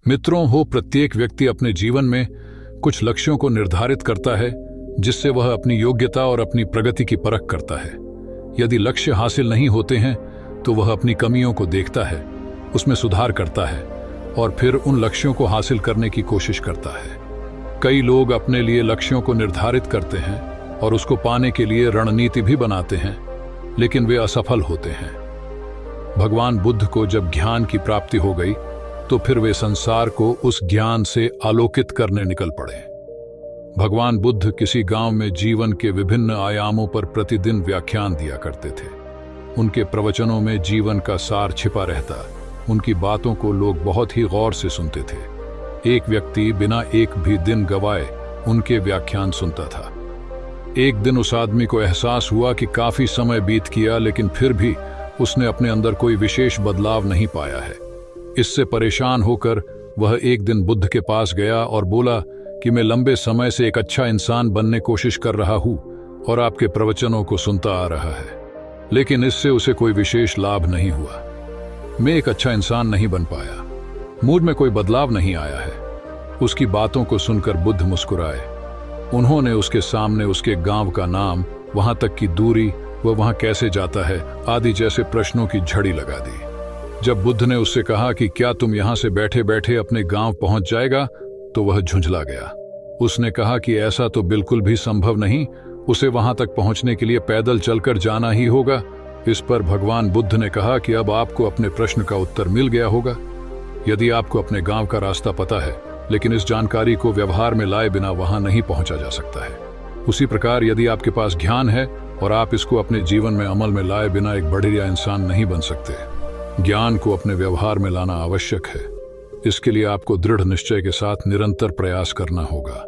मित्रों हो, प्रत्येक व्यक्ति अपने जीवन में कुछ लक्ष्यों को निर्धारित करता है जिससे वह अपनी योग्यता और अपनी प्रगति की परख करता है। यदि लक्ष्य हासिल नहीं होते हैं तो वह अपनी कमियों को देखता है, उसमें सुधार करता है और फिर उन लक्ष्यों को हासिल करने की कोशिश करता है। कई लोग अपने लिए लक्ष्यों को निर्धारित करते हैं और उसको पाने के लिए रणनीति भी बनाते हैं, लेकिन वे असफल होते हैं। भगवान बुद्ध को जब ज्ञान की प्राप्ति हो गई तो फिर वे संसार को उस ज्ञान से आलोकित करने निकल पड़े। भगवान बुद्ध किसी गांव में जीवन के विभिन्न आयामों पर प्रतिदिन व्याख्यान दिया करते थे। उनके प्रवचनों में जीवन का सार छिपा रहता। उनकी बातों को लोग बहुत ही गौर से सुनते थे। एक व्यक्ति बिना एक भी दिन गवाए उनके व्याख्यान सुनता था। एक दिन उस आदमी को एहसास हुआ कि काफी समय बीत गया, लेकिन फिर भी उसने अपने अंदर कोई विशेष बदलाव नहीं पाया है। इससे परेशान होकर वह एक दिन बुद्ध के पास गया और बोला कि मैं लंबे समय से एक अच्छा इंसान बनने कोशिश कर रहा हूं और आपके प्रवचनों को सुनता आ रहा है, लेकिन इससे उसे कोई विशेष लाभ नहीं हुआ। मैं एक अच्छा इंसान नहीं बन पाया, मुझ में कोई बदलाव नहीं आया है। उसकी बातों को सुनकर बुद्ध मुस्कुराए। उन्होंने उसके सामने उसके गांव का नाम, वहां तक की दूरी, वह वहां कैसे जाता है आदि जैसे प्रश्नों की झड़ी लगा दी। जब बुद्ध ने उससे कहा कि क्या तुम यहां से बैठे बैठे अपने गांव पहुंच जाएगा, तो वह झुंझला गया। उसने कहा कि ऐसा तो बिल्कुल भी संभव नहीं, उसे वहां तक पहुंचने के लिए पैदल चलकर जाना ही होगा। इस पर भगवान बुद्ध ने कहा कि अब आपको अपने प्रश्न का उत्तर मिल गया होगा। यदि आपको अपने गांव का रास्ता पता है, लेकिन इस जानकारी को व्यवहार में लाए बिना वहां नहीं पहुंचा जा सकता है। उसी प्रकार यदि आपके पास ज्ञान है और आप इसको अपने जीवन में अमल में लाए बिना एक बढ़िया इंसान नहीं बन सकते। ज्ञान को अपने व्यवहार में लाना आवश्यक है। इसके लिए आपको दृढ़ निश्चय के साथ निरंतर प्रयास करना होगा।